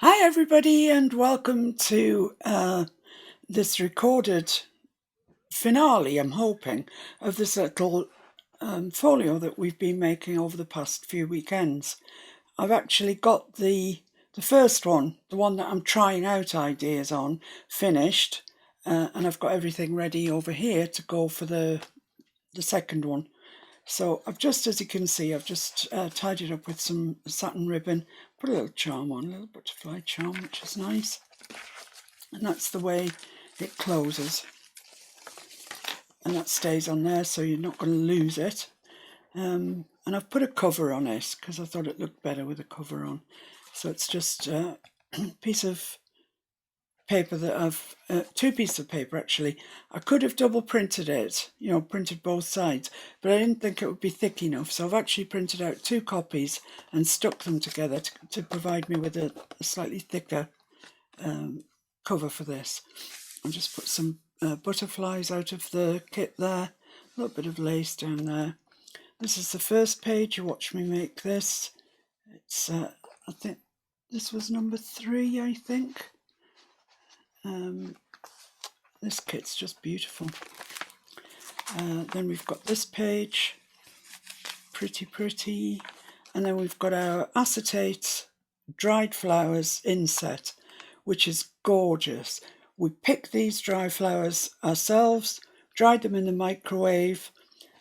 Hi everybody and welcome to this recorded finale, I'm hoping, of this little folio that we've been making over the past few weekends. I've actually got the first one, the one that I'm trying out ideas on, finished, and I've got everything ready over here to go for the second one. So I've just, as you can see, I've just tied it up with some satin ribbon, put a little charm on, a little butterfly charm, which is nice. And that's the way it closes. And that stays on there, so you're not going to lose it. And I've put a cover on it because I thought it looked better with a cover on. So it's just a piece of paper that I've, two pieces of paper actually. I could have double printed it, printed both sides, but I didn't think it would be thick enough. So I've actually printed out two copies and stuck them together to provide me with a slightly thicker cover for this. I'll just put some butterflies out of the kit there, a little bit of lace down there. This is the first page. You watch me make this. It's, I think this was number 3, I think. This kit's just beautiful. Then we've got this page, pretty. And then we've got our acetate dried flowers inset, which is gorgeous. We picked these dry flowers ourselves, dried them in the microwave,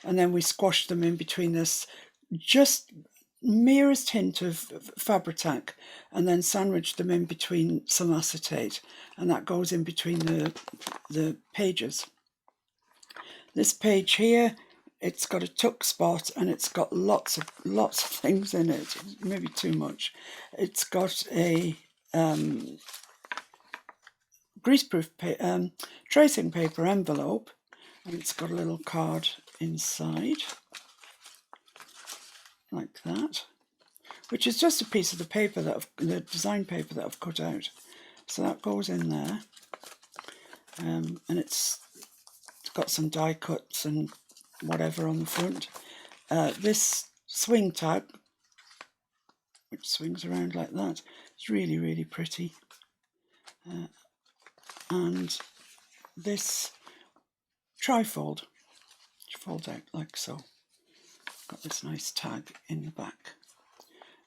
and then we squashed them in between this just merest hint of Fabri-Tac, and then sandwiched them in between some acetate, and that goes in between the pages. This page here, it's got a tuck spot and it's got lots of things in it, maybe too much. It's got a greaseproof tracing paper envelope, and it's got a little card inside like that, which is just a piece of the paper the design paper that I've cut out. So that goes in there, and it's got some die cuts and whatever on the front. This swing tag, which swings around like that, it's really pretty. And this trifold, which folds out like so. Got this nice tag in the back.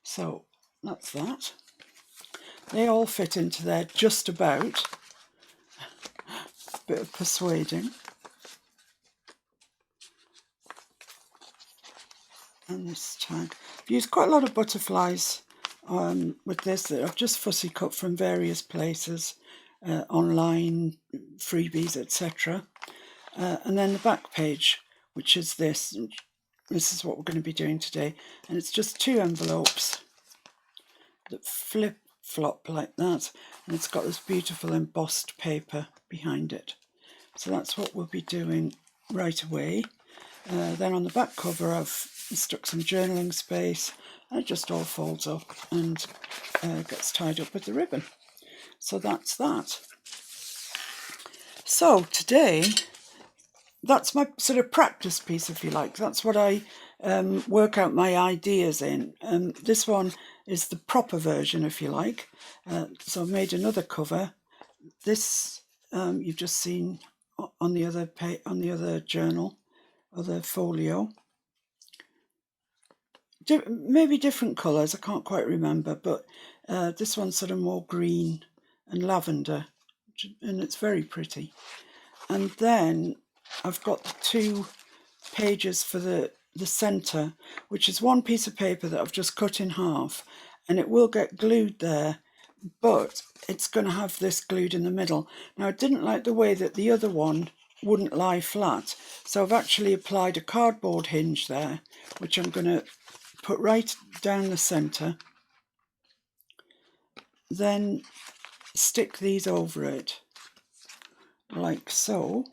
So that's that. They all fit into there just about. Bit of persuading. And this tag. I've used quite a lot of butterflies with this that I've just fussy cut from various places, online, freebies, etc. And then the back page, which is this. This is what we're going to be doing today. And it's just 2 envelopes that flip-flop like that. And it's got this beautiful embossed paper behind it. So that's what we'll be doing right away. Then on the back cover I've stuck some journaling space, and it just all folds up and gets tied up with the ribbon. So that's that. So today, that's my sort of practice piece, if you like. That's what I work out my ideas in. This one is the proper version, if you like. So I've made another cover. This you've just seen on the other journal, other folio. Maybe different colours, I can't quite remember, but this one's sort of more green and lavender, and it's very pretty. And then I've got the 2 pages for the centre, which is one piece of paper that I've just cut in half, and it will get glued there, but it's going to have this glued in the middle. Now I didn't like the way that the other one wouldn't lie flat, so I've actually applied a cardboard hinge there, which I'm going to put right down the centre, then stick these over it like so,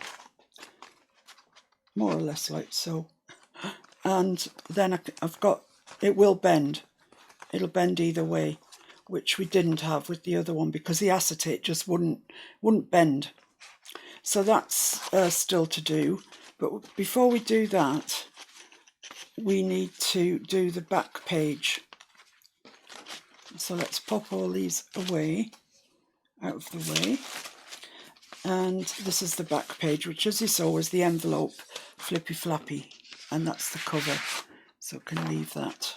more or less like so, and then I've got, it will bend, it'll bend either way, which we didn't have with the other one because the acetate just wouldn't bend. So that's still to do, but before we do that, we need to do the back page. So let's pop all these away, out of the way. And this is the back page, which as you saw was the envelope flippy flappy, and that's the cover. So I can leave that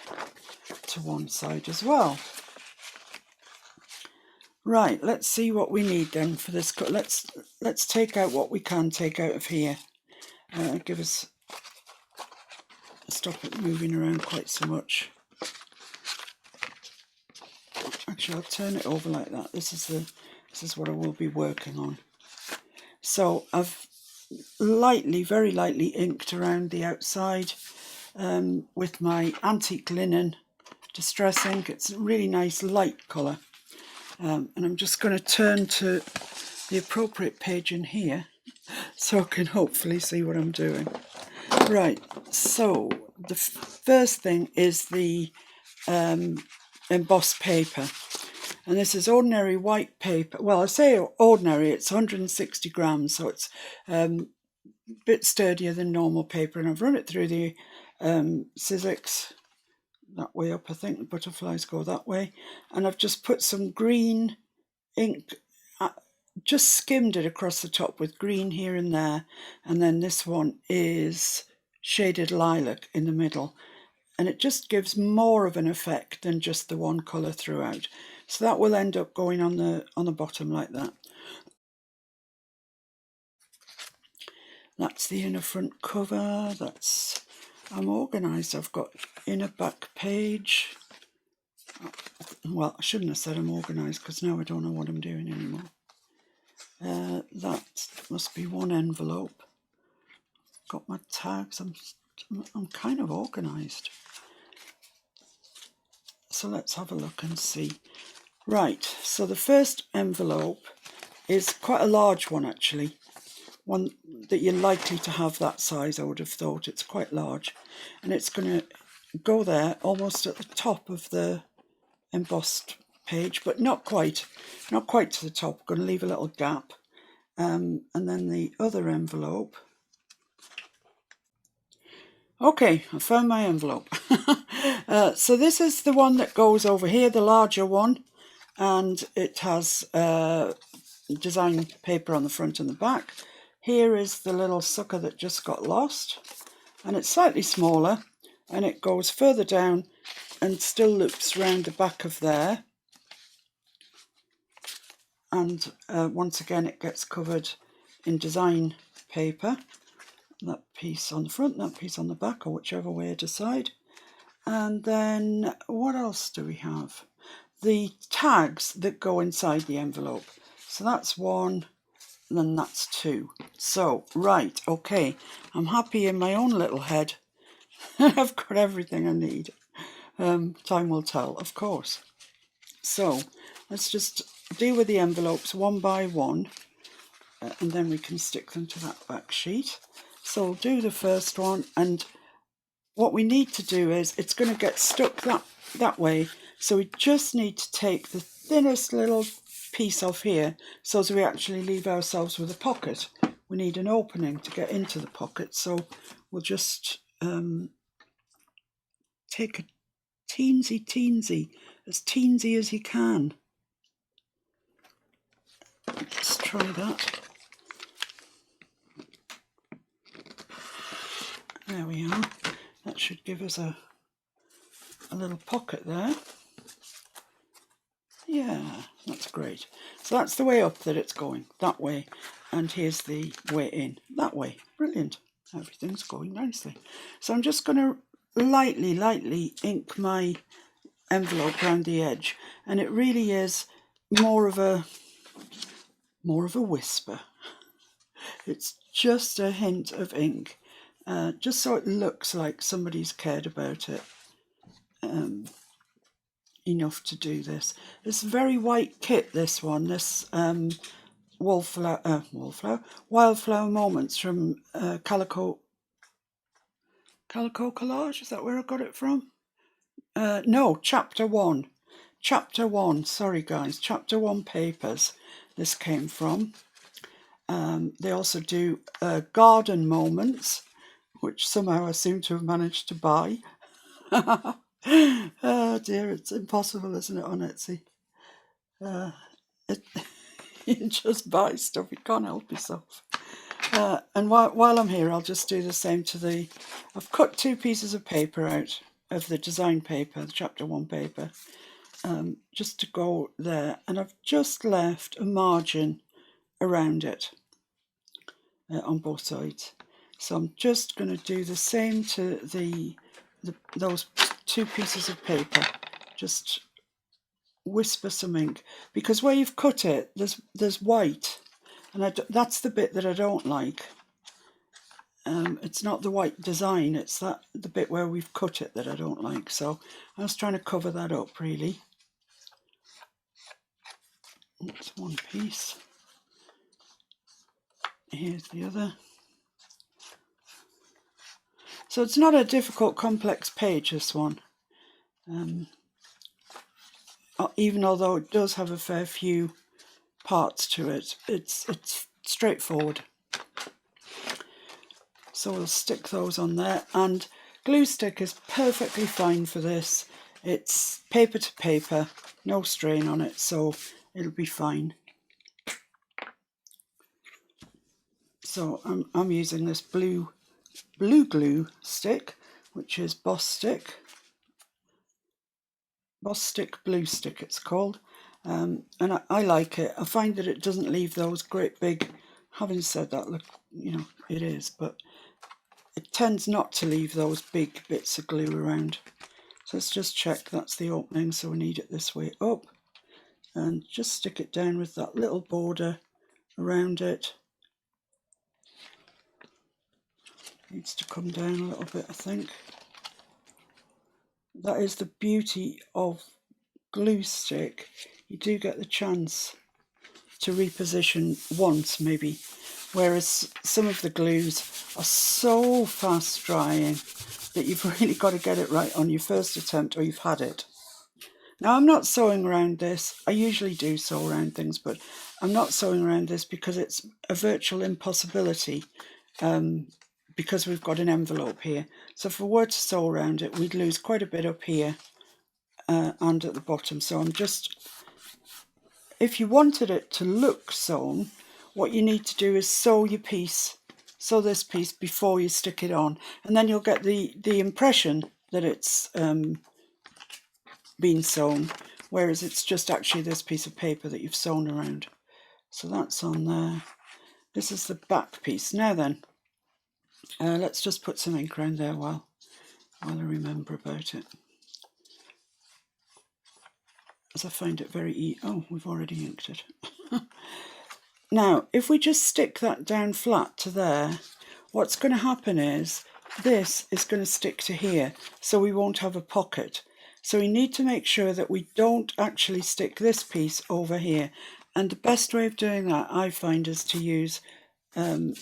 to one side as well. Right, let's see what we need then for this. Let's take out what we can take out of here. Give us, stop it moving around quite so much. Actually, I'll turn it over like that. This is what I will be working on. So I've lightly, very lightly inked around the outside with my antique linen distress ink. It's a really nice light colour. And I'm just going to turn to the appropriate page in here so I can hopefully see what I'm doing. Right, so the first thing is the embossed paper. And this is ordinary white paper. Well, I say ordinary, it's 160 grams, so it's a bit sturdier than normal paper. And I've run it through the Sizzix that way up. I think the butterflies go that way. And I've just put some green ink, just skimmed it across the top with green here and there. And then this one is shaded lilac in the middle. And it just gives more of an effect than just the one colour throughout. So that will end up going on the bottom like that. That's the inner front cover. I'm organised. I've got inner back page. Well, I shouldn't have said I'm organised because now I don't know what I'm doing anymore. That must be one envelope. Got my tags. I'm kind of organised. So let's have a look and see. Right, so the first envelope is quite a large one actually. One that you're likely to have that size, I would have thought. It's quite large. And it's going to go there almost at the top of the embossed page, but not quite to the top. I'm going to leave a little gap. And then the other envelope. Okay, I found my envelope. So this is the one that goes over here, the larger one. And it has design paper on the front and the back. Here is the little sucker that just got lost, and it's slightly smaller, and it goes further down and still loops around the back of there. And once again it gets covered in design paper, that piece on the front, that piece on the back, or whichever way I decide. And then what else do we have? The tags that go inside the envelope. So that's one, and then that's two. So, right, okay, I'm happy in my own little head. I've got everything I need. Time will tell, of course. So, let's just deal with the envelopes one by one, and then we can stick them to that back sheet. So we'll do the first one, and what we need to do is, it's going to get stuck that way, so we just need to take the thinnest little piece off here so as we actually leave ourselves with a pocket. We need an opening to get into the pocket, so we'll just take a teensy, as teensy as you can. Let's try that. There we are. That should give us a little pocket there. Yeah, that's great. So that's the way up that it's going, that way. And here's the way in, that way. Brilliant. Everything's going nicely. So I'm just going to lightly ink my envelope around the edge. And it really is more of a whisper. It's just a hint of ink, just so it looks like somebody's cared about it enough to do this. It's a very white kit, this one, this Wildflower Moments from Calico Collage, is that where I got it from? No, Chapter 1. Chapter 1, sorry guys, Chapter 1 papers this came from. They also do Garden Moments, which somehow I seem to have managed to buy. Oh dear, it's impossible, isn't it, on Etsy? It, you just buy stuff, you can't help yourself. And while I'm here, I'll just do the same to the... I've cut 2 pieces of paper out of the design paper, the chapter 1 paper, just to go there. And I've just left a margin around it on both sides. So I'm just going to do the same to those 2 pieces of paper. Just whisper some ink, because where you've cut it, there's white, and that's the bit that I don't like. It's not the white design, it's the bit where we've cut it that I don't like. So I was trying to cover that up, really. That's one piece. Here's the other. So it's not a difficult, complex page, this one. Even although it does have a fair few parts to it, it's straightforward. So we'll stick those on there, and glue stick is perfectly fine for this. It's paper to paper, no strain on it, so it'll be fine. So I'm using this blue glue stick, which is Boss Stick Blue Stick, it's called. And I like it. I find that it doesn't leave those great big... Having said that, look, you know, it is, but it tends not to leave those big bits of glue around. So let's just check that's the opening, so we need it this way up, and just stick it down with that little border around it. Needs to come down a little bit, I think. That is the beauty of glue stick. You do get the chance to reposition once, maybe, whereas some of the glues are so fast drying that you've really got to get it right on your first attempt, or you've had it. Now, I'm not sewing around this. I usually do sew around things, but I'm not sewing around this because it's a virtual impossibility, because we've got an envelope here. So if we were to sew around it, we'd lose quite a bit up here and at the bottom. So I'm just... If you wanted it to look sewn, what you need to do is sew this piece before you stick it on, and then you'll get the impression that it's been sewn, whereas it's just actually this piece of paper that you've sewn around. So that's on there. This is the back piece. Now then, let's just put some ink around there while I remember about it, as I find it very easy. Oh, we've already inked it. Now, if we just stick that down flat to there, what's going to happen is this is going to stick to here, so we won't have a pocket. So we need to make sure that we don't actually stick this piece over here. And the best way of doing that, I find, is to use, I'm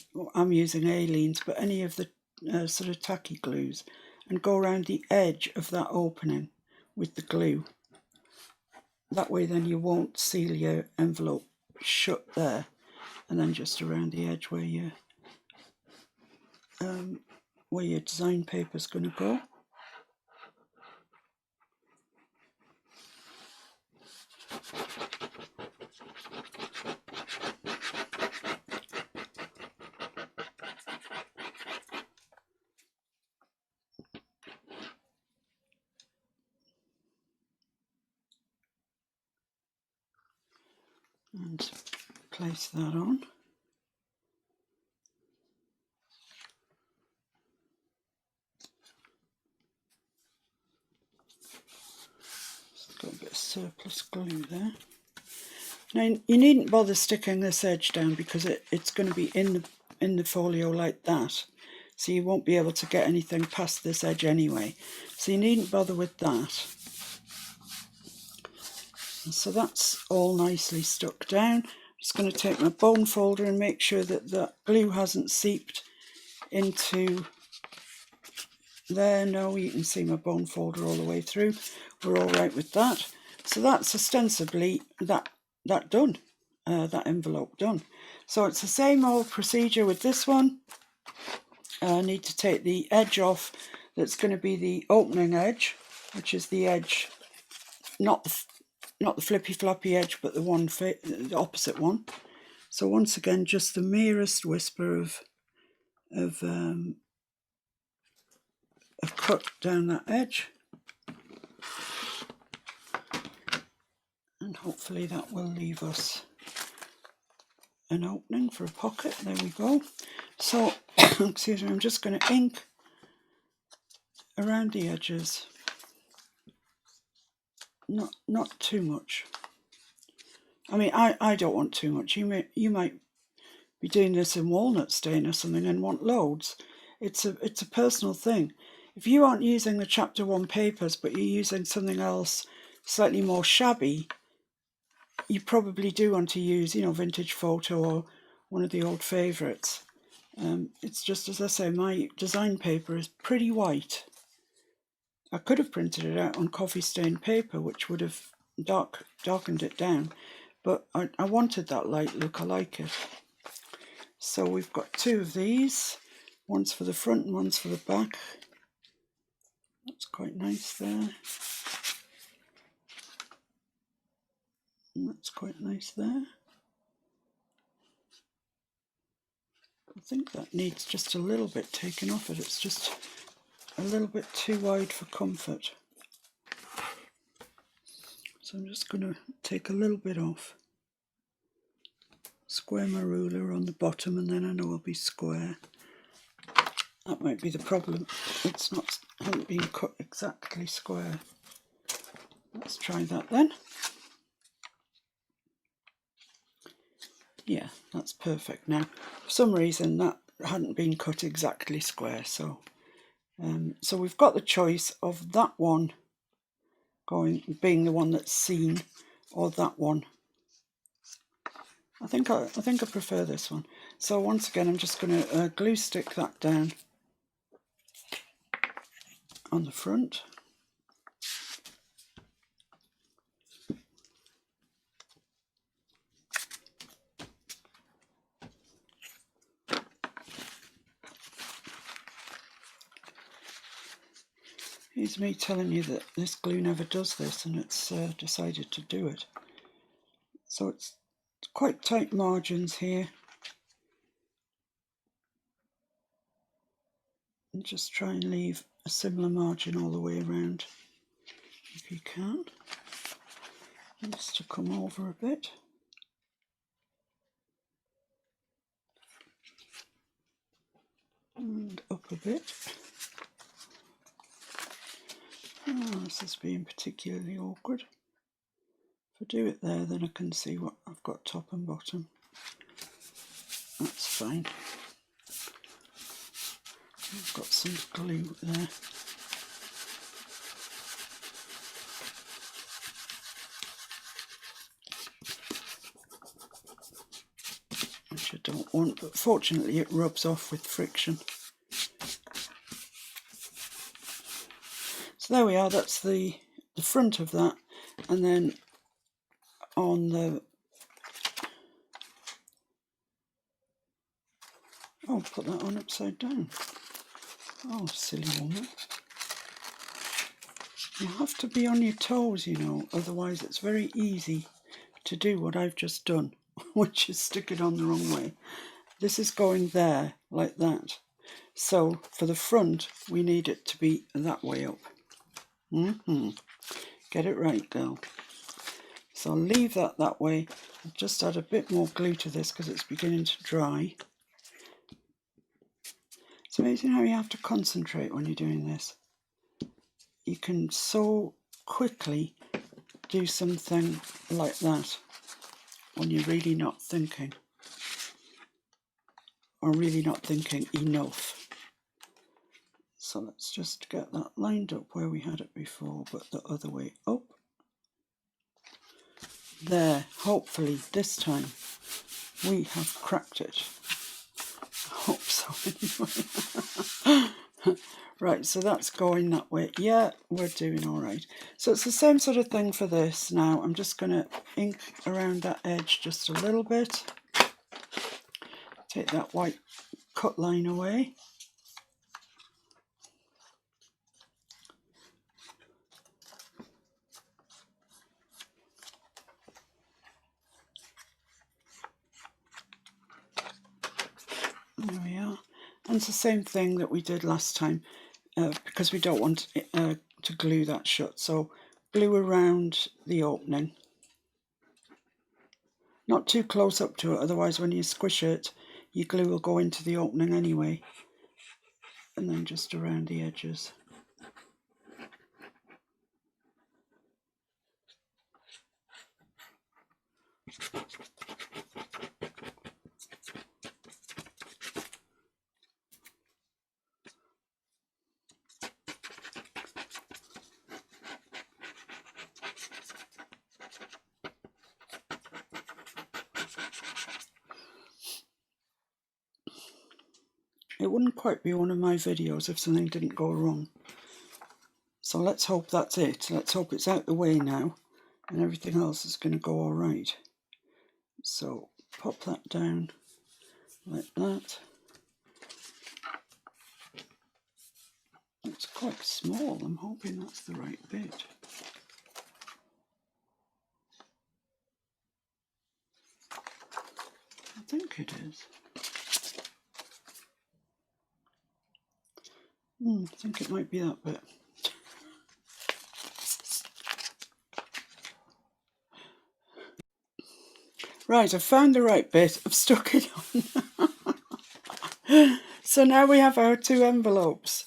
using Aleene's, but any of the sort of tacky glues, and go around the edge of that opening with the glue. That way then you won't seal your envelope shut there, and then just around the edge where your design paper is going to go. And place that on. Got a bit of surplus glue there. Now you needn't bother sticking this edge down, because it's going to be in the folio like that, so you won't be able to get anything past this edge anyway. So you needn't bother with that. So that's all nicely stuck down. I'm just going to take my bone folder and make sure that the glue hasn't seeped into there. No, you can see my bone folder all the way through. We're all right with that. So that's ostensibly that done, that envelope done. So it's the same old procedure with this one. I need to take the edge off that's going to be the opening edge. which is the edge, not the flippy floppy edge, but the one the opposite one. So once again, just the merest whisper of a cut down that edge, and hopefully that will leave us an opening for a pocket. There we go. So excuse me, I'm just going to ink around the edges, not too much. I mean, I don't want too much. You might be doing this in walnut stain or something and want loads. It's a personal thing. If you aren't using the chapter 1 papers, but you're using something else slightly more shabby, you probably do want to use, you know, vintage photo or one of the old favourites. It's just, as I say, my design paper is pretty white. I could have printed it out on coffee stained paper, which would have darkened it down, but I wanted that light look. I like it. So we've got 2 of these, one's for the front and one's for the back. That's quite nice there. And that's quite nice there. I think that needs just a little bit taken off it. It's just a little bit too wide for comfort. So I'm just going to take a little bit off. Square my ruler on the bottom, and then I know it'll be square. That might be the problem. It's hasn't been cut exactly square. Let's try that then. Yeah, that's perfect now. For some reason that hadn't been cut exactly square, so so we've got the choice of that one being the one that's seen, or that one. I think I prefer this one. So once again, I'm just going to glue stick that down on the front. Here's me telling you that this glue never does this, and it's decided to do it. So it's quite tight margins here. And just try and leave a similar margin all the way around if you can. And just to come over a bit. And up a bit. Oh, this is being particularly awkward. If I do it there, then I can see what I've got top and bottom. That's fine. I've got some glue there. Which I don't want, but fortunately it rubs off with friction. So there we are, that's the front of that, and then on the... Oh, put that on upside down. Oh, silly woman. You have to be on your toes, you know, otherwise it's very easy to do what I've just done, which is stick it on the wrong way. This is going there, like that. So for the front, we need it to be that way up. Get it right, girl. So I'll leave that way. I'll just add a bit more glue to this because it's beginning to dry. It's amazing how you have to concentrate when you're doing this. You can so quickly do something like that when you're really not thinking, or really not thinking enough. So let's just get that lined up where we had it before, but the other way up. There, hopefully this time we have cracked it. I hope so anyway. Right, so that's going that way. Yeah, we're doing all right. So it's the same sort of thing for this. Now I'm just going to ink around that edge just a little bit. Take that white cut line away. And it's the same thing that we did last time, because we don't want to glue that shut. So glue around the opening. Not too close up to it, otherwise when you squish it, your glue will go into the opening anyway. And then just around the edges. It wouldn't quite be one of my videos if something didn't go wrong. So let's hope that's it. Let's hope it's out the way now and everything else is going to go all right. So pop that down like that. It's quite small. I'm hoping that's the right bit. I think it is. I think it might be that bit. Right, I've found the right bit. I've stuck it on. So now we have our two envelopes.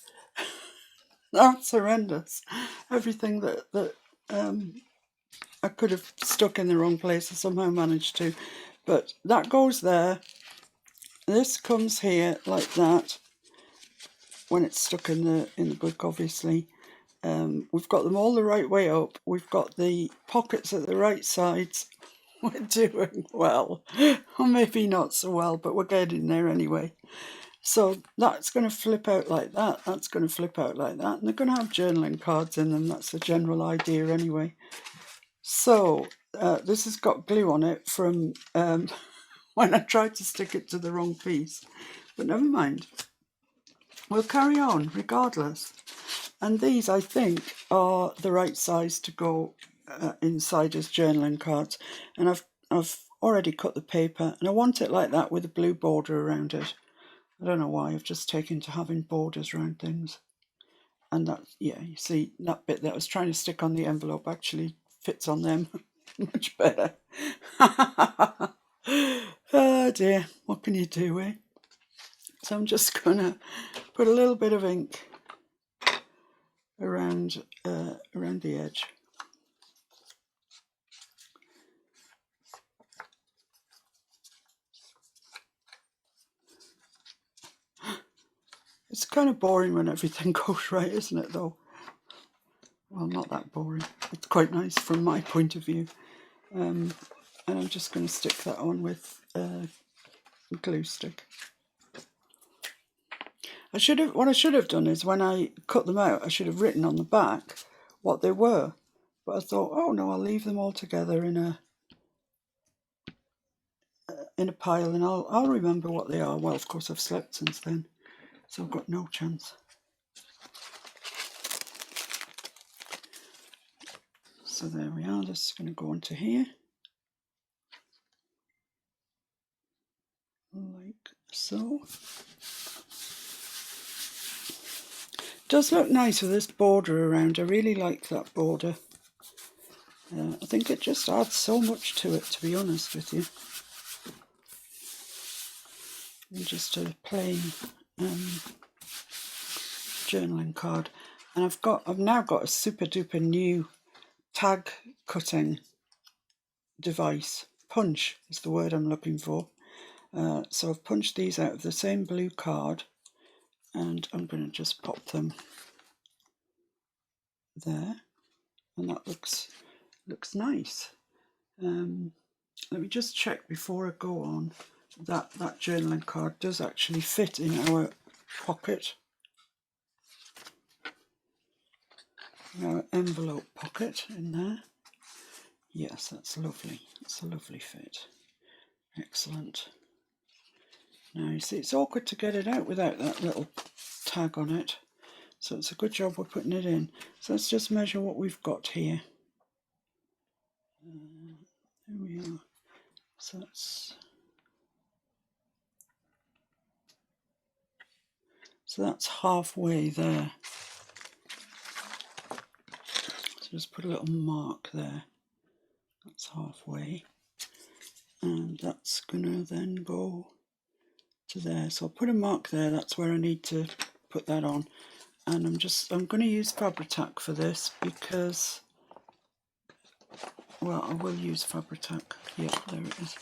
That's horrendous. Everything that I could have stuck in the wrong place, I somehow managed to. But that goes there. This comes here like that when it's stuck in the book, obviously. We've got them all the right way up. We've got the pockets at the right sides. We're doing well. Or maybe not so well, but we're getting there anyway. So that's going to flip out like that. That's going to flip out like that. And they're going to have journaling cards in them. That's the general idea anyway. So this has got glue on it from when I tried to stick it to the wrong piece. But never mind. We'll carry on regardless. And these, I think, are the right size to go inside as journaling cards. And I've already cut the paper, and I want it like that with a blue border around it. I don't know why, I've just taken to having borders around things. And that, yeah, you see, that bit that I was trying to stick on the envelope actually fits on them much better. Oh dear, what can you do, eh? So I'm just going to put a little bit of ink around the edge. It's kind of boring when everything goes right, isn't it, though? Well, not that boring. It's quite nice from my point of view. And I'm just going to stick that on with a glue stick. What I should have done is when I cut them out, I should have written on the back what they were. But I thought, oh no, I'll leave them all together in a pile, and I'll remember what they are. Well, of course, I've slept since then, so I've got no chance. So there we are. This is going to go onto here, like so. Does look nice with this border around. I really like that border. I think it just adds so much to it, to be honest with you. And just a plain journaling card. And I've now got a super duper new tag cutting device. Punch is the word I'm looking for. So I've punched these out of the same blue card, and I'm going to just pop them there, and that looks nice. Let me just check before I go on that journaling card does actually fit in our pocket, our envelope pocket in there. Yes, that's lovely. It's a lovely fit. Excellent. Now you see, it's awkward to get it out without that little tag on it. So it's a good job we're putting it in. So let's just measure what we've got here. There we are. So that's So that's halfway there. So just put a little mark there. That's halfway. And that's gonna then go to there. So I'll put a mark there, that's where I need to put that on. And I'm going to use Fabri-Tac for this because, well, I will use Fabri-Tac. Yeah, there it is.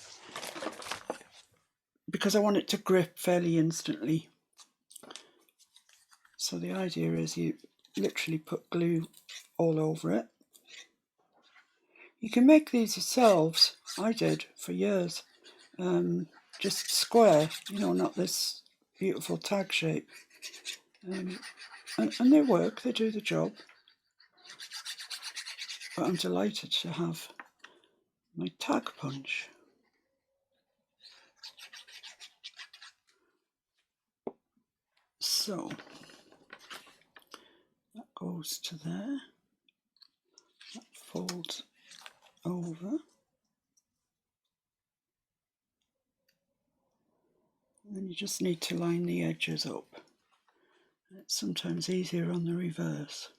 Because I want it to grip fairly instantly. So the idea is you literally put glue all over it. You can make these yourselves. I did for years. Just square, you know, not this beautiful tag shape. And they work, they do the job. But I'm delighted to have my tag punch. So that goes to there, that folds over, and then you just need to line the edges up. It's sometimes easier on the reverse.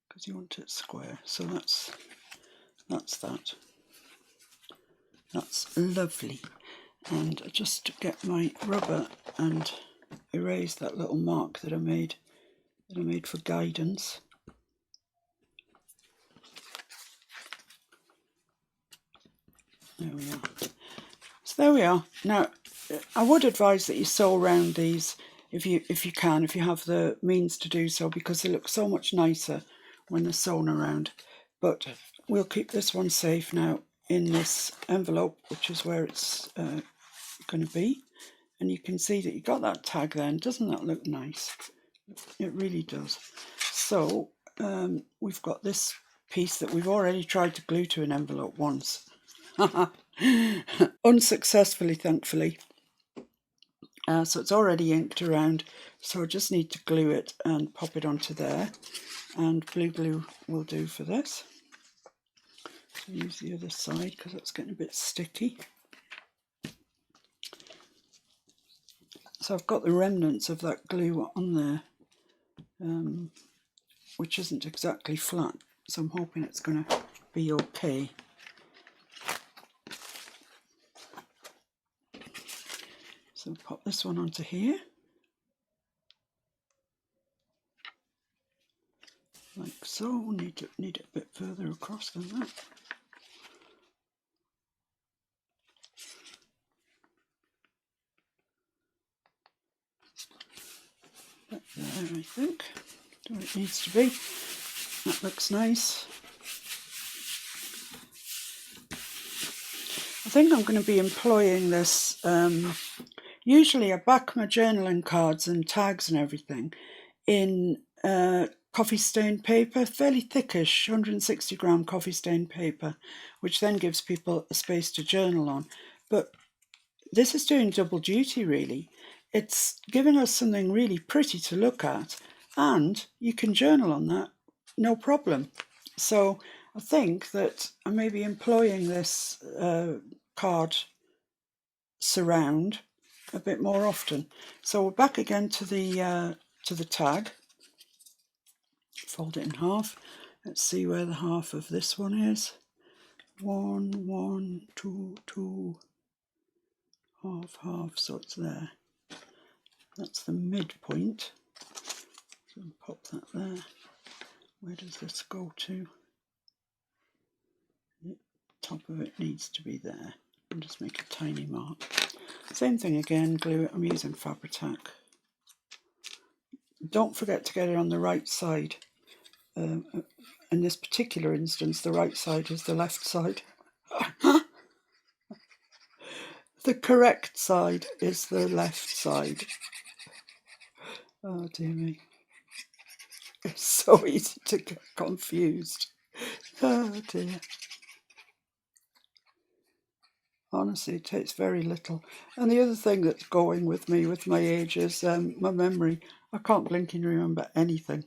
Because you want it square. So that's that. That's lovely. And just to get my rubber and erase that little mark that I made for guidance. There we are. So there we are. Now I would advise that you sew around these if you have the means to do so, because they look so much nicer when they're sewn around. But we'll keep this one safe now in this envelope, which is where it's going to be. And you can see that you got that tag then. Doesn't that look nice? It really does. So we've got this piece that we've already tried to glue to an envelope once. Unsuccessfully, thankfully. So it's already inked around, so I just need to glue it and pop it onto there, and blue glue will do for this. So use the other side because that's getting a bit sticky. So I've got the remnants of that glue on there, which isn't exactly flat, so I'm hoping it's going to be okay. So pop this one onto here, like so. Need it a bit further across than that. There, I think. Where it needs to be. That looks nice. I think I'm going to be employing this. Usually I back my journaling cards and tags and everything in coffee stained paper, fairly thickish, 160 gram coffee stained paper, which then gives people a space to journal on. But this is doing double duty, really. It's giving us something really pretty to look at, and you can journal on that, no problem. So I think that I may be employing this card surround a bit more often. So we're back again to the tag. Fold it in half. Let's see where the half of this one is. 1, 1, 2, 2, half, half. So it's there. That's the midpoint. So pop that there. Where does this go to? The top of it needs to be there. And just make a tiny mark. Same thing again, glue it. I'm using Fabri-Tac. Don't forget to get it on the right side. In this particular instance, the right side is the left side. The correct side is the left side. Oh dear me. It's so easy to get confused. Oh dear. Honestly, it takes very little. And the other thing that's going with me with my age is my memory. I can't blinking remember anything.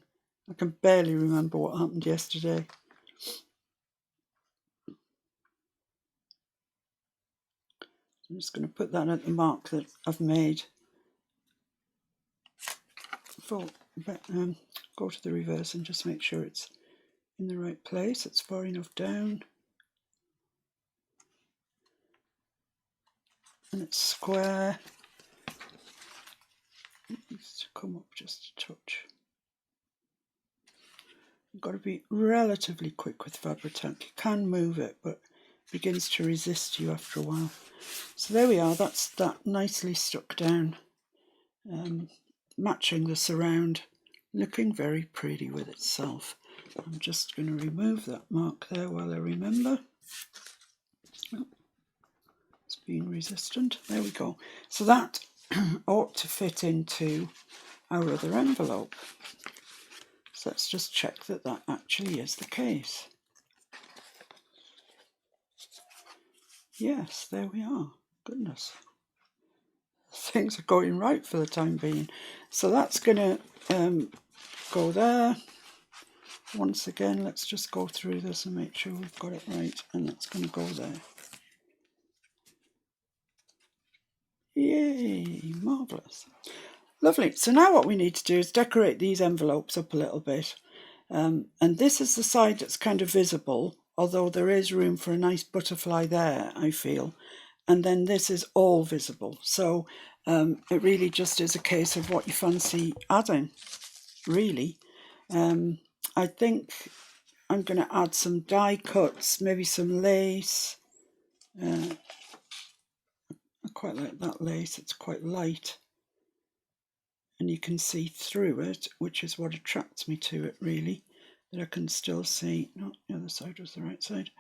I can barely remember what happened yesterday. I'm just going to put that at the mark that I've made. Go to the reverse and just make sure it's in the right place. It's far enough down. And it's square. It needs to come up just a touch. You've got to be relatively quick with Fabri-Tac. You can move it, but it begins to resist you after a while. So there we are. That's that nicely stuck down, matching the surround, looking very pretty with itself. I'm just going to remove that mark there while I remember. Oh, it's been resistant. There we go. So that ought to fit into our other envelope. So let's just check that that actually is the case. Yes, there we are. Goodness. Things are going right for the time being. So that's going to go there. Once again, let's just go through this and make sure we've got it right. And that's going to go there. Yay, marvellous. Lovely. So now what we need to do is decorate these envelopes up a little bit. And this is the side that's kind of visible, although there is room for a nice butterfly there, I feel. And then this is all visible. So it really just is a case of what you fancy adding, really. I think I'm going to add some die cuts, maybe some lace. I quite like that lace, it's quite light. And you can see through it, which is what attracts me to it, really. That I can still see, no, the other side was the right side.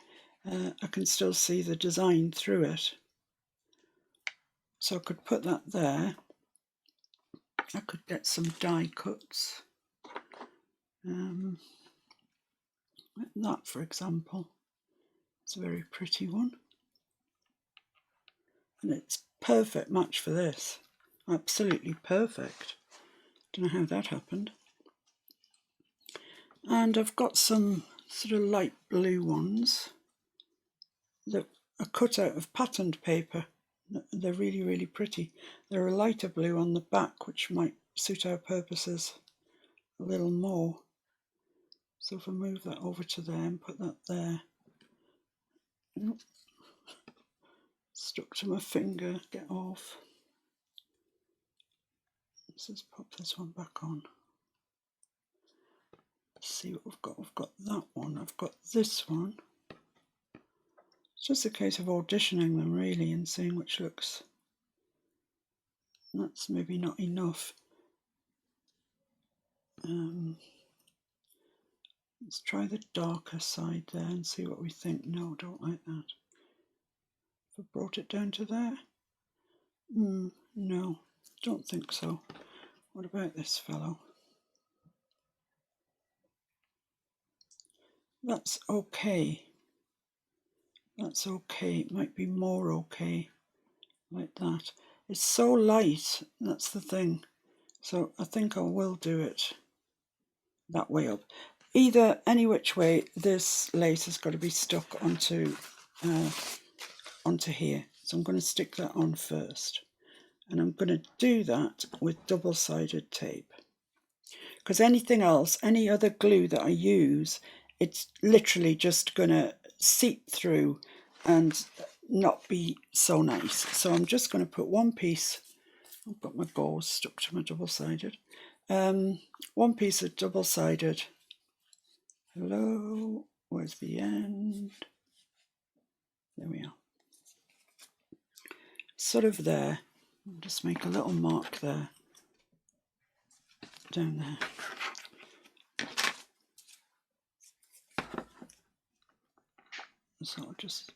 I can still see the design through it. So I could put that there. I could get some die cuts. That, for example, it's a very pretty one. And it's perfect match for this. Absolutely perfect. Don't know how that happened. And I've got some sort of light blue ones that are cut out of patterned paper. They're really, really pretty. They're a lighter blue on the back, which might suit our purposes a little more. So if I move that over to there and put that there. Stuck to my finger, get off. Let's just pop this one back on. Let's see what we've got. We've got that one. I've got this one. It's just a case of auditioning them really and seeing which looks. That's maybe not enough. Let's try the darker side there and see what we think. No, don't like that. Have I brought it down to there? No, don't think so. What about this fellow? That's okay. That's okay. It might be more okay. Like that. It's so light, that's the thing. So I think I will do it that way up. Either, any which way, this lace has got to be stuck onto here. So I'm going to stick that on first. And I'm going to do that with double-sided tape. Because anything else, any other glue that I use, it's literally just going to seep through and not be so nice. So I'm just going to put one piece. I've got my gauze stuck to my double-sided. One piece of double-sided. Hello, where's the end? There we are. Sort of there. I'll just make a little mark there. Down there. So I'll just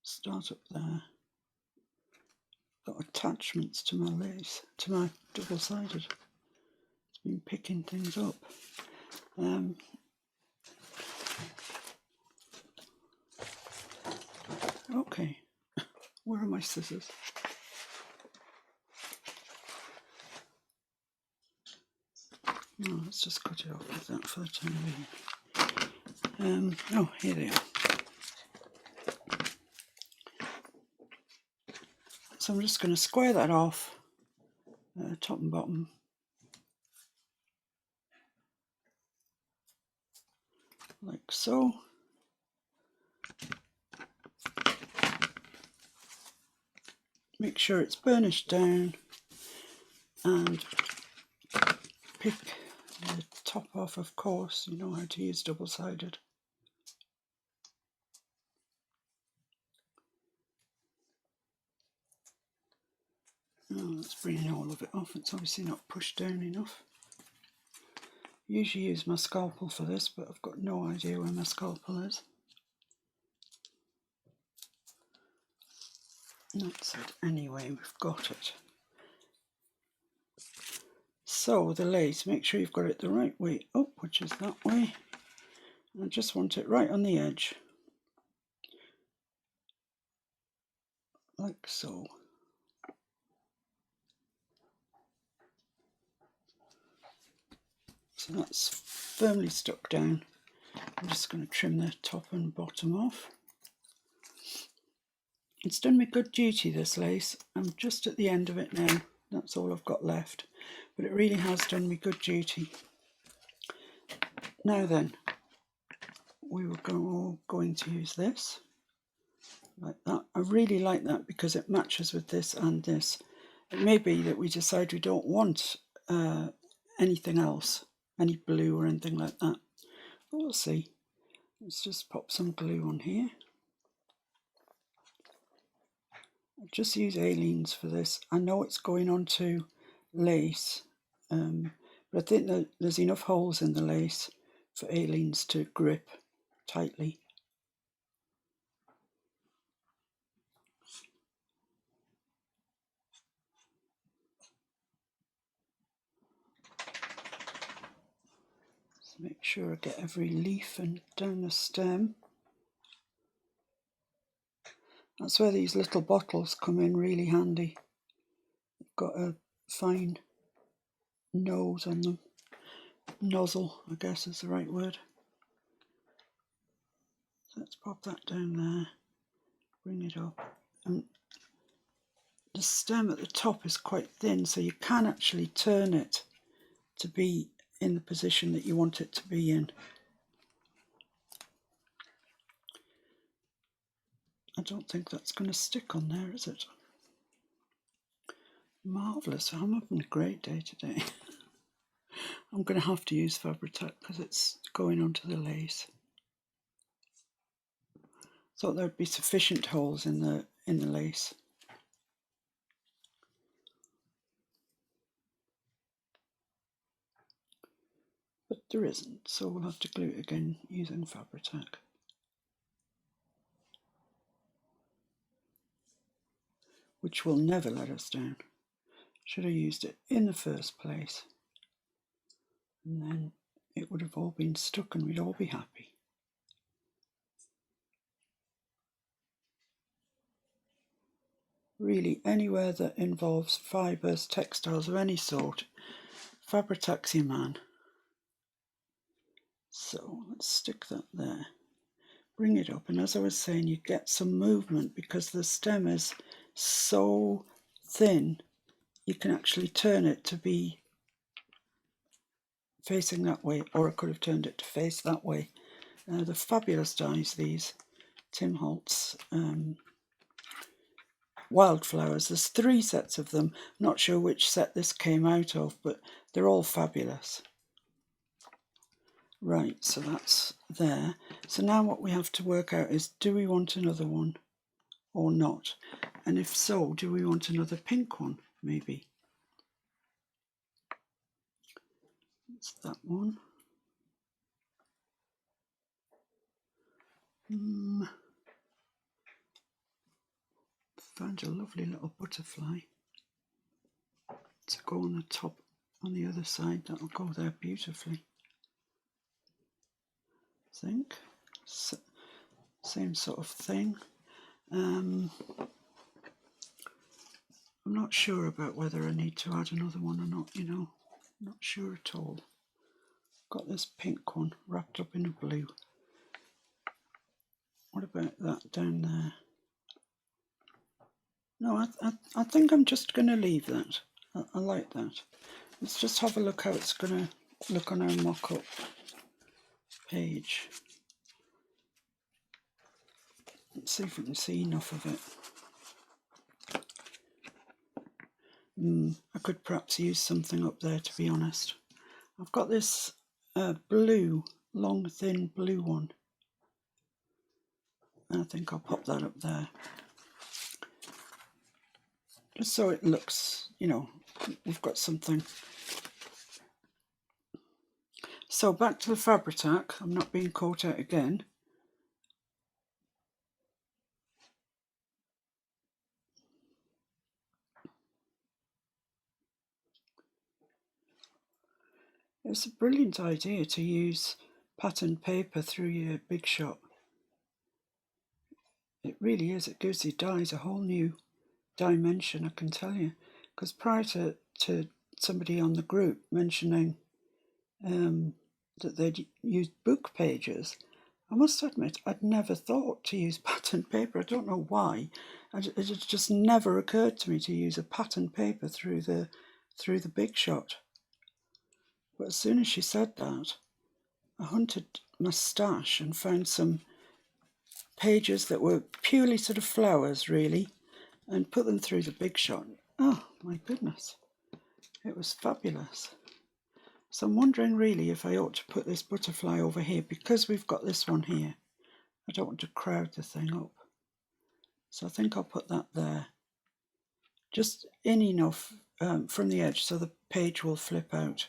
start up there. Got attachments to my lace, to my double-sided. It's been picking things up. Okay, where are my scissors? No, let's just cut it off with that for the time being. Oh, here they are. So I'm just going to square that off, top and bottom. Like so. Make sure it's burnished down and pick the top off, of course. You know how to use double-sided. Oh, that's bringing all of it off. It's obviously not pushed down enough. Usually use my scalpel for this, but I've got no idea where my scalpel is. That's it. Anyway, we've got it. So the lace, make sure you've got it the right way up, which is that way. I just want it right on the edge, like so. So that's firmly stuck down. I'm just going to trim the top and bottom off. It's done me good duty, this lace. I'm just at the end of it now. That's all I've got left. But it really has done me good duty. Now then, we were going to use this, like that. I really like that because it matches with this and this. It may be that we decide we don't want anything else, any blue or anything like that. But we'll see. Let's just pop some glue on here. I'll just use Aleene's for this. I know it's going onto lace, but I think that there's enough holes in the lace for Aleene's to grip tightly. So make sure I get every leaf and down the stem. That's where these little bottles come in really handy. They've got a fine nose on them. Nozzle, I guess is the right word. So let's pop that down there. Bring it up. And the stem at the top is quite thin, so you can actually turn it to be in the position that you want it to be in. I don't think that's going to stick on there, is it? Marvellous. I'm having a great day today. I'm going to have to use Fabri-Tac because it's going onto the lace. Thought there'd be sufficient holes in the lace. But there isn't, so we'll have to glue it again using Fabri-Tac. Which will never let us down. Should have used it in the first place. And then it would have all been stuck and we'd all be happy. Really, anywhere that involves fibres, textiles of any sort, Fabri-Tac's your man. So let's stick that there. Bring it up, and as I was saying, you get some movement because the stem is so thin, you can actually turn it to be facing that way, or I could have turned it to face that way. They're fabulous dies, these Tim Holtz wildflowers. There's 3 sets of them. Not sure which set this came out of, but they're all fabulous. Right, so that's there. So now what we have to work out is, do we want another one or not? And if so, do we want another pink one, maybe? It's that one. Found a lovely little butterfly to go on the top on the other side. That'll go there beautifully. I think. Same sort of thing. I'm not sure about whether I need to add another one or not, you know. Not sure at all. Got this pink one wrapped up in a blue. What about that down there? No, I think I'm just going to leave that. I like that. Let's just have a look how it's going to look on our mock-up page. Let's see if we can see enough of it. I could perhaps use something up there, to be honest. I've got this blue, long, thin blue one. And I think I'll pop that up there. Just so it looks, you know, we've got something. So back to the Fabri-Tac. I'm not being caught out again. It's a brilliant idea to use patterned paper through your Big Shot. It really is. It gives your dies a whole new dimension, I can tell you. Because prior to somebody on the group mentioning that they'd used book pages, I must admit I'd never thought to use patterned paper. I don't know why. It just never occurred to me to use a patterned paper through the Big Shot. But as soon as she said that, I hunted my stash and found some pages that were purely sort of flowers, really, and put them through the Big Shot. Oh my goodness, it was fabulous. So I'm wondering really if I ought to put this butterfly over here, because we've got this one here. I don't want to crowd the thing up. So I think I'll put that there. Just in enough from the edge so the page will flip out.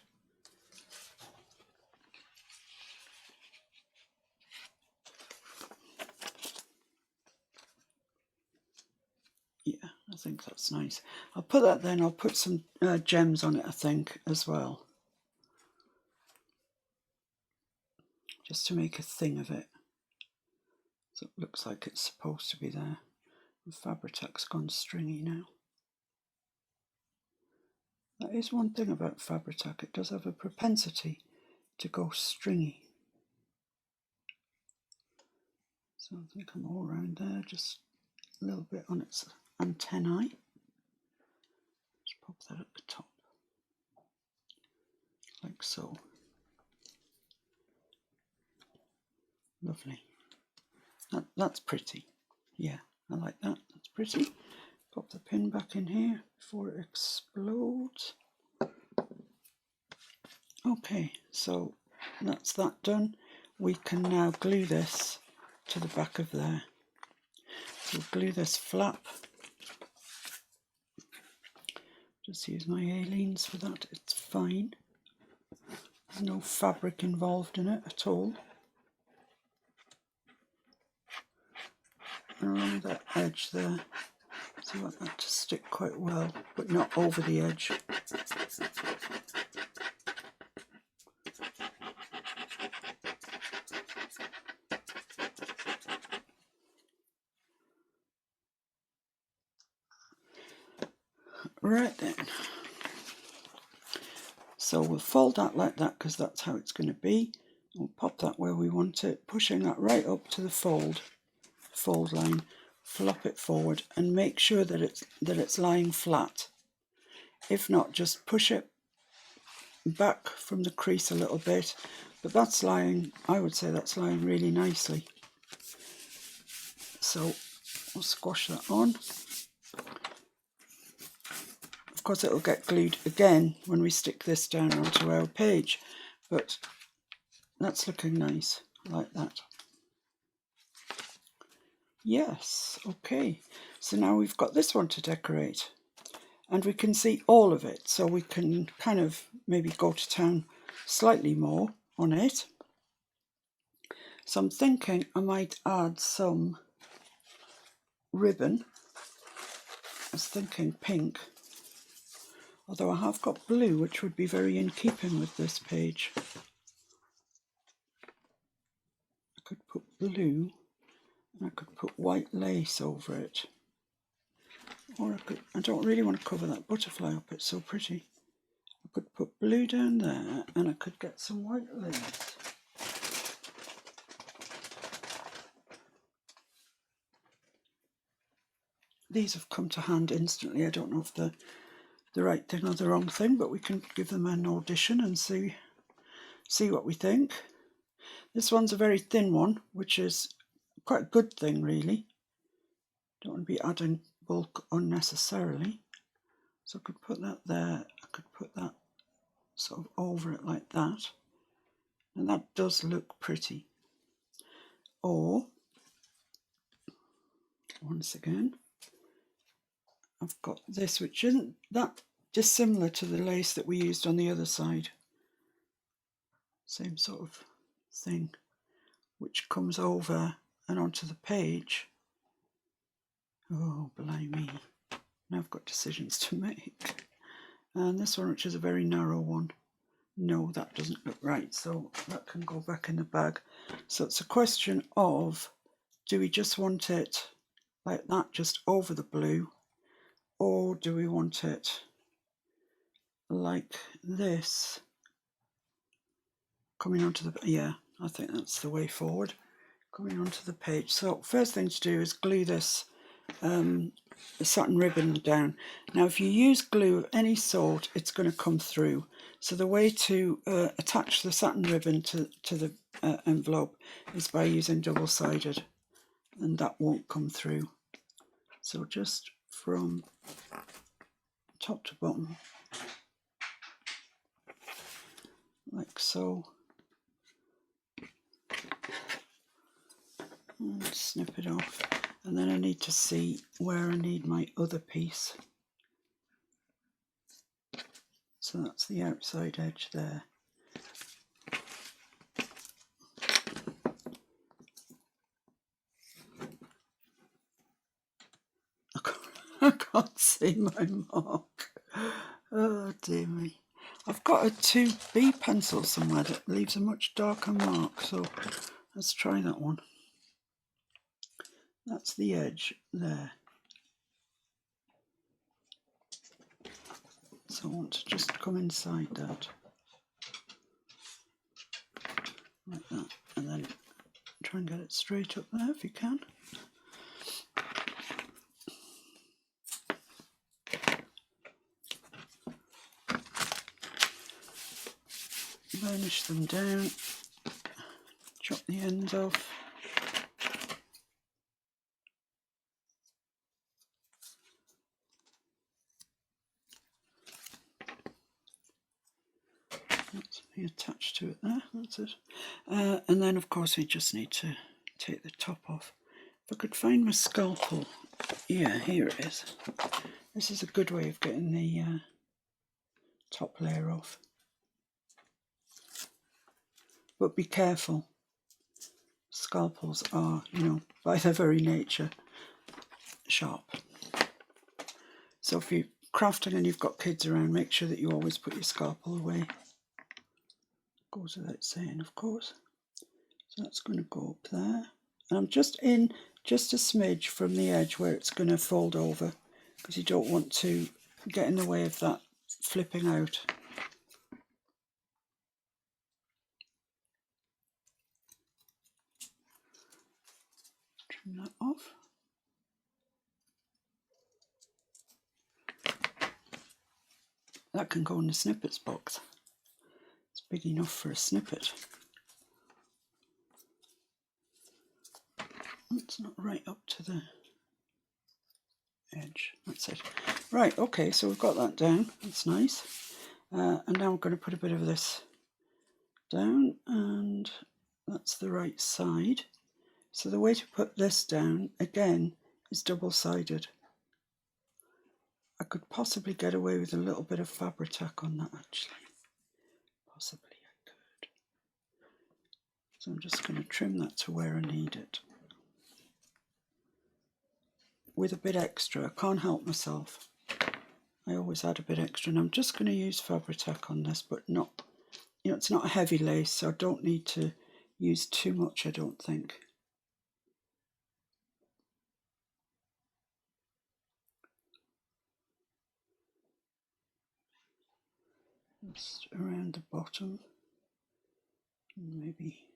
Yeah, I think that's nice. I'll put that then. I'll put some gems on it, I think, as well. Just to make a thing of it. So it looks like it's supposed to be there. The Fabri-Tac's gone stringy now. That is one thing about Fabri-Tac. It does have a propensity to go stringy. So I think I'm all around there, just a little bit on its antennae. Just pop that at the top, like so. Lovely. That's pretty. Yeah, I like that. That's pretty. Pop the pin back in here before it explodes. Okay, so that's that done. We can now glue this to the back of there. So we'll glue this flap. Just use my A-lines for that, it's fine. There's no fabric involved in it at all. And along that edge there, so I want that to stick quite well, but not over the edge. Right then. So we'll fold that like that because that's how it's going to be. We'll pop that where we want it, pushing that right up to the fold line, flop it forward and make sure that it's lying flat. If not, just push it back from the crease a little bit, but that's lying, I would say that's lying really nicely. So we'll squash that on. Of course it'll get glued again when we stick this down onto our page, but that's looking nice, like that. Yes, okay. So now we've got this one to decorate and we can see all of it, so we can kind of maybe go to town slightly more on it. So I'm thinking I might add some ribbon. I was thinking pink, although I have got blue, which would be very in keeping with this page. I could put blue and I could put white lace over it. Or I don't really want to cover that butterfly up, it's so pretty. I could put blue down there and I could get some white lace. these have come to hand instantly. I don't know if they're the right thing or the wrong thing, but we can give them an audition and see what we think. This one's a very thin one, which is quite a good thing, really. Don't want to be adding bulk unnecessarily. So I could put that there. I could put that sort of over it like that. And that does look pretty. Or, once again, I've got this, which isn't that dissimilar to the lace that we used on the other side. Same sort of thing, which comes over and onto the page. Oh, blimey. Now I've got decisions to make. And this one, which is a very narrow one. No, that doesn't look right, so that can go back in the bag. So it's a question of, do we just want it like that, just over the blue, or do we want it like this, coming onto the, yeah, I think that's the way forward, coming onto the page. So first thing to do is glue this satin ribbon down. Now if you use glue of any sort, it's going to come through. So the way to attach the satin ribbon to the envelope is by using double-sided, and that won't come through. So just from top to bottom, like so, and snip it off. And then I need to see where I need my other piece. So that's the outside edge there. I can't see my mark. Oh dear me. I've got a 2B pencil somewhere that leaves a much darker mark, so let's try that one. That's the edge there. So I want to just come inside that, like that, and then try and get it straight up there if you can. Burnish them down, chop the ends off. That's me attached to it there, that's it. And then of course we just need to take the top off. If I could find my scalpel, yeah, here it is. This is a good way of getting the top layer off. But be careful. Scalpels are, you know, by their very nature, sharp. So if you're crafting and you've got kids around, make sure that you always put your scalpel away. Goes without saying, of course. So that's going to go up there. And I'm just a smidge from the edge where it's going to fold over, because you don't want to get in the way of that flipping out. Trim that off. That can go in the snippets box. It's big enough for a snippet. It's not right up to the edge. That's it. Right, okay, so we've got that down. That's nice. And now I'm going to put a bit of this down, and that's the right side. So the way to put this down, again, is double-sided. I could possibly get away with a little bit of Fabri-Tac on that, actually. Possibly I could. So I'm just going to trim that to where I need it. With a bit extra, I can't help myself. I always add a bit extra, and I'm just going to use Fabri-Tac on this, but not, you know, it's not a heavy lace, so I don't need to use too much, I don't think. Just around the bottom, and maybe,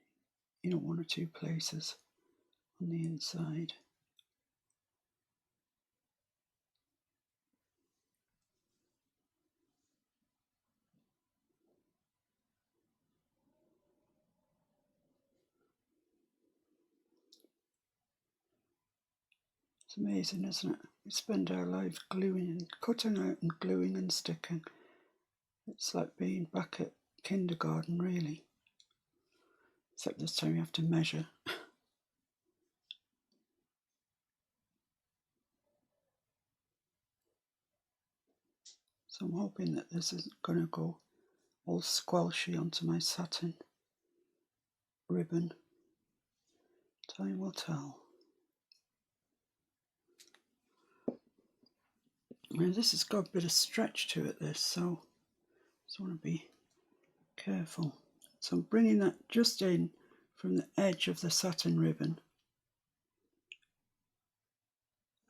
you know, one or two places on the inside. It's amazing, isn't it? We spend our life gluing and cutting out and gluing and sticking. It's like being back at kindergarten, really. Except this time you have to measure. So I'm hoping that this isn't going to go all squelchy onto my satin ribbon. Time will tell. Now this has got a bit of stretch to it, so I just want to be careful. So I'm bringing that just in from the edge of the satin ribbon,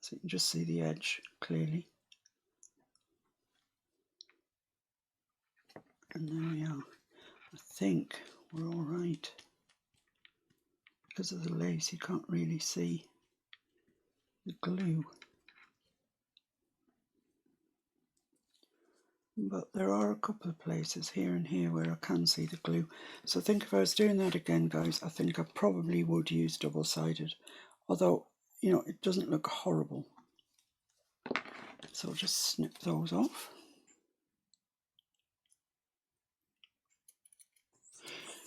so you can just see the edge clearly. And there we are. I think we're all right. Because of the lace, you can't really see the glue. But there are a couple of places here and here where I can see the glue. So I think if I was doing that again, guys, I think I probably would use double-sided. Although, you know, it doesn't look horrible. So I'll just snip those off.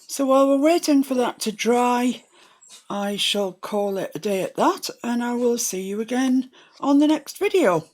So while we're waiting for that to dry, I shall call it a day at that, and I will see you again on the next video.